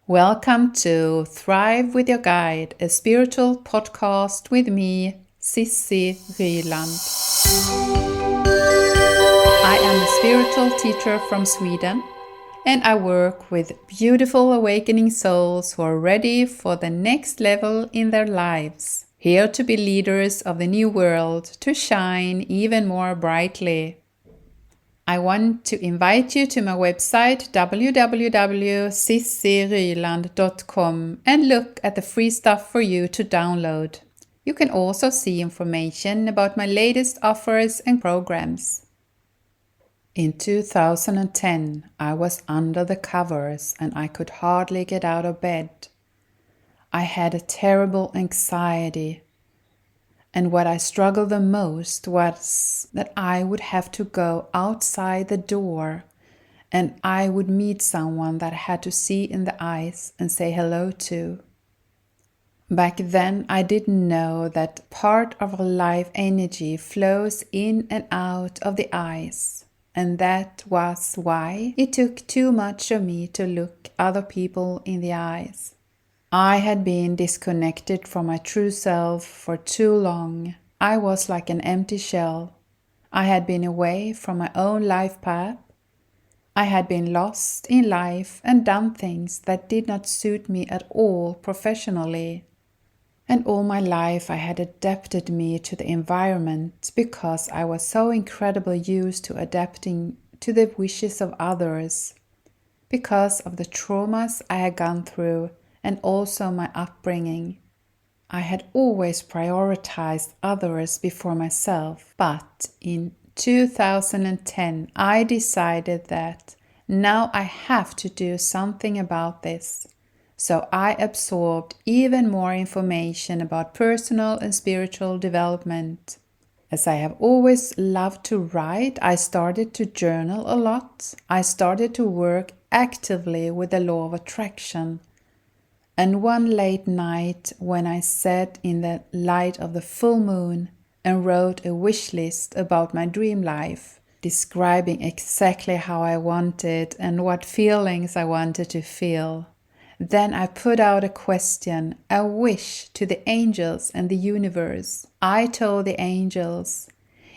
Welcome to Thrive with Your Guide, a spiritual podcast with me, Sissi Ryland. I am a spiritual teacher from Sweden, and I work with beautiful awakening souls who are ready for the next level in their lives, here to be leaders of the new world, to shine even more brightly. I want to invite you to my website www.sissiryland.com and look at the free stuff for you to download. You can also see information about my latest offers and programs. In 2010, I was under the covers and I could hardly get out of bed. I had a terrible anxiety. And what I struggled the most was that I would have to go outside the door and I would meet someone that I had to see in the eyes and say hello to. Back then, I didn't know that part of our life energy flows in and out of the eyes. And that was why it took too much of me to look other people in the eyes. I had been disconnected from my true self for too long. I was like an empty shell. I had been away from my own life path. I had been lost in life and done things that did not suit me at all professionally. And all my life I had adapted me to the environment because I was so incredibly used to adapting to the wishes of others, because of the traumas I had gone through and also my upbringing. I had always prioritized others before myself, but in 2010 I decided that now I have to do something about this. So I absorbed even more information about personal and spiritual development. As I have always loved to write, I started to journal a lot. I started to work actively with the law of attraction. And one late night, when I sat in the light of the full moon and wrote a wish list about my dream life, describing exactly how I wanted and what feelings I wanted to feel, then I put out a question, a wish to the angels and the universe. I told the angels,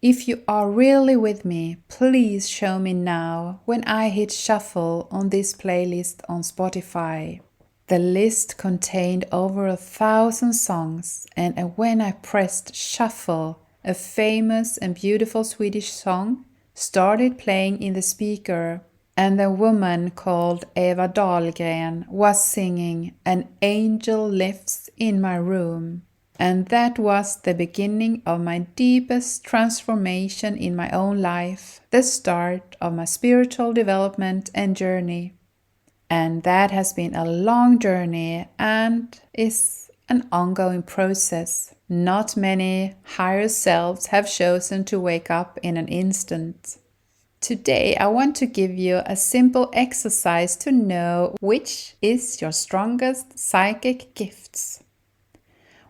if you are really with me, please show me now when I hit shuffle on this playlist on Spotify. The list contained over 1,000 songs, and when I pressed shuffle, a famous and beautiful Swedish song started playing in the speaker, and the woman called Eva Dahlgren was singing "An Angel Lives in My Room." And that was the beginning of my deepest transformation in my own life, the start of my spiritual development and journey. And that has been a long journey and is an ongoing process. Not many higher selves have chosen to wake up in an instant. Today I want to give you a simple exercise to know which is your strongest psychic gifts.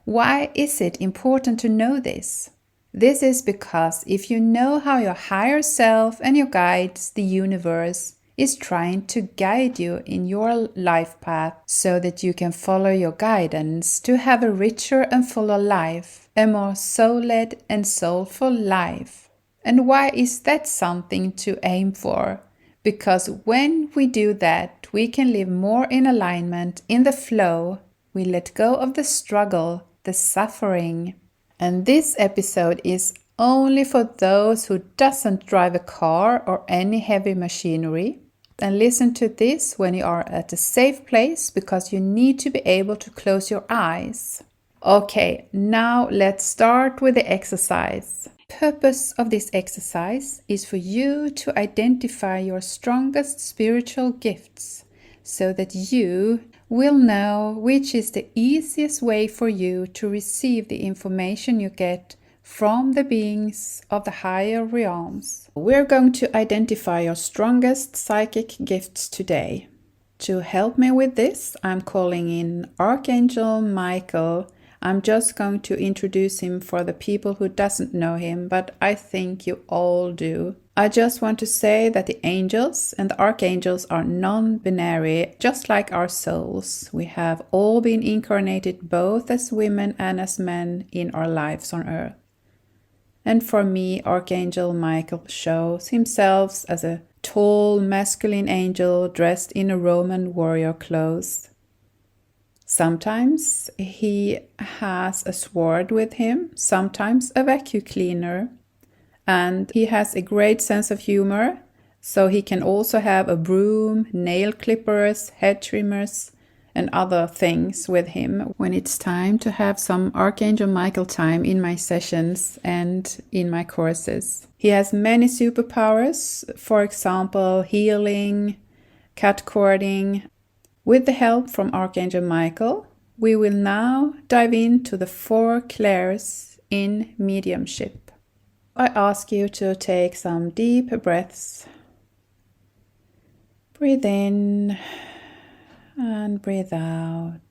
Why is it important to know this? This is because if you know how your higher self and your guides, the universe, is trying to guide you in your life path so that you can follow your guidance to have a richer and fuller life, a more soul-led and soulful life. And why is that something to aim for? Because when we do that, we can live more in alignment, in the flow. We let go of the struggle, the suffering. And this episode is only for those who doesn't drive a car or any heavy machinery. And listen to this when you are at a safe place, because you need to be able to close your eyes. Okay, now let's start with the exercise. The purpose of this exercise is for you to identify your strongest spiritual gifts so that you will know which is the easiest way for you to receive the information you get from the beings of the higher realms. We're going to identify your strongest psychic gifts today. To help me with this, I'm calling in Archangel Michael. I'm just going to introduce him for the people who doesn't know him, but I think you all do. I just want to say that the angels and the archangels are non-binary, just like our souls. We have all been incarnated both as women and as men in our lives on earth. And for me, Archangel Michael shows himself as a tall, masculine angel dressed in a Roman warrior clothes. Sometimes he has a sword with him, sometimes a vacuum cleaner. And he has a great sense of humor, so he can also have a broom, nail clippers, head trimmers, and other things with him when it's time to have some Archangel Michael time in my sessions and in my courses. He has many superpowers, for example, healing, cut cording. With the help from Archangel Michael, we will now dive into the 4 clairs in mediumship. I ask you to take some deep breaths. Breathe in and breathe out.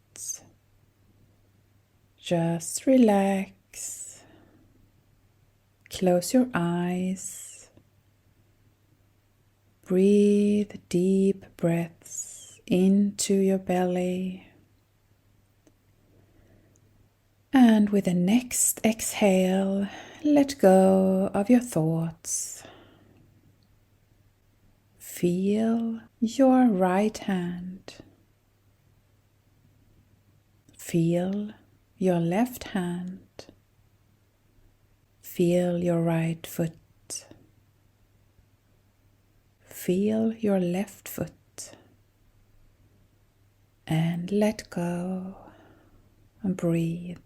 Just relax. Close your eyes. Breathe deep breaths into your belly. And with the next exhale, let go of your thoughts. Feel your right hand. Feel your left hand. Feel your right foot. Feel your left foot. And let go and breathe.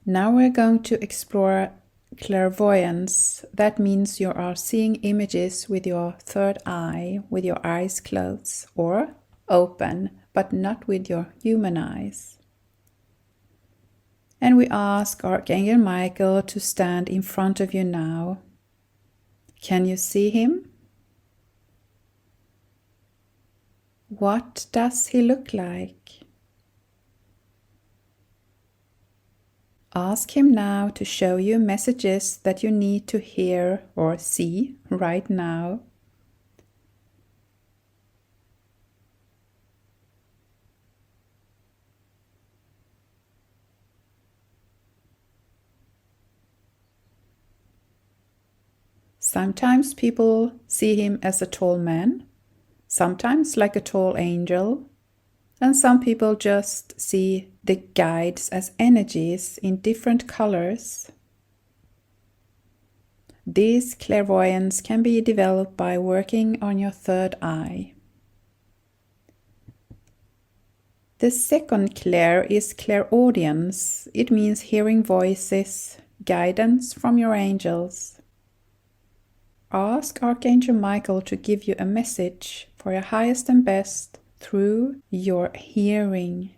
Now we're going to explore clairvoyance. That means you are seeing images with your third eye, with your eyes closed or open, but not with your human eyes. And we ask Archangel Michael to stand in front of you now. Can you see him? What does he look like? Ask him now to show you messages that you need to hear or see right now. Sometimes people see him as a tall man, sometimes like a tall angel, and some people just see the guides as energies in different colors. This clairvoyance can be developed by working on your third eye. The second clair is clairaudience. It means hearing voices, guidance from your angels. Ask Archangel Michael to give you a message for your highest and best through your hearing.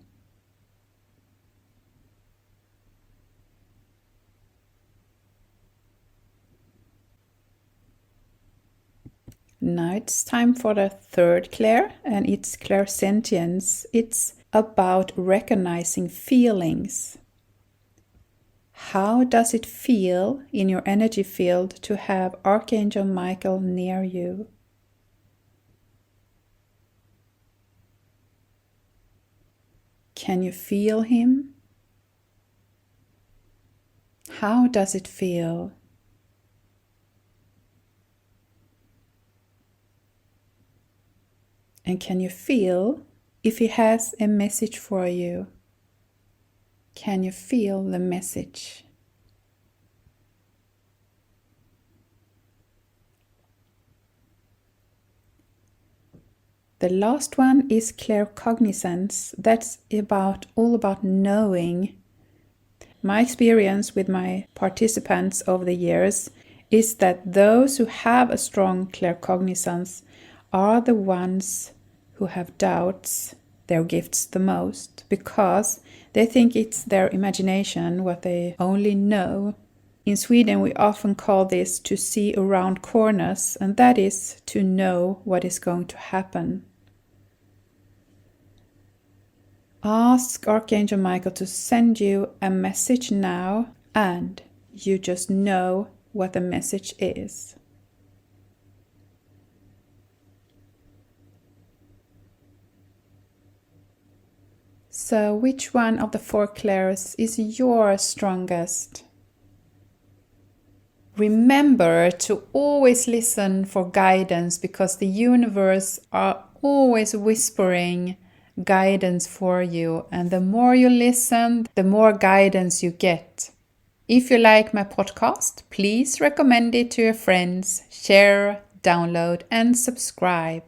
Now it's time for the third clair, and it's Clairsentience. It's about recognizing feelings. How does it feel in your energy field to have Archangel Michael near you? Can you feel him? How does it feel? And can you feel if he has a message for you? Can you feel the message? The last one is Claircognizance. That's all about knowing. My experience with my participants over the years is that those who have a strong Claircognizance are the ones who have doubts their gifts the most, because they think it's their imagination, what they only know. In Sweden, we often call this to see around corners, and that is to know what is going to happen. Ask Archangel Michael to send you a message now, and you just know what the message is. So, which one of the 4 clairs is your strongest? Remember to always listen for guidance, because the universe are always whispering guidance for you, and the more you listen, the more guidance you get. If you like my podcast, please recommend it to your friends, share, download, and subscribe.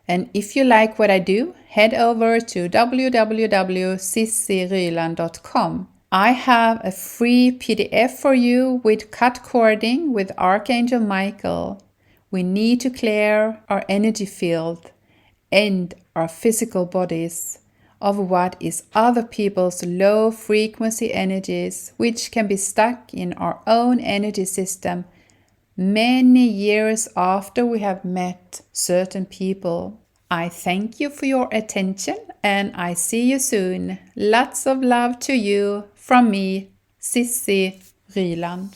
And if you like what I do, head over to www.sissiryland.com. I have a free PDF for you with cut cording with Archangel Michael. We need to clear our energy field and our physical bodies of what is other people's low frequency energies, which can be stuck in our own energy system many years after we have met certain people. I thank you for your attention, and I see you soon. Lots of love to you from me, Sissi Ryland.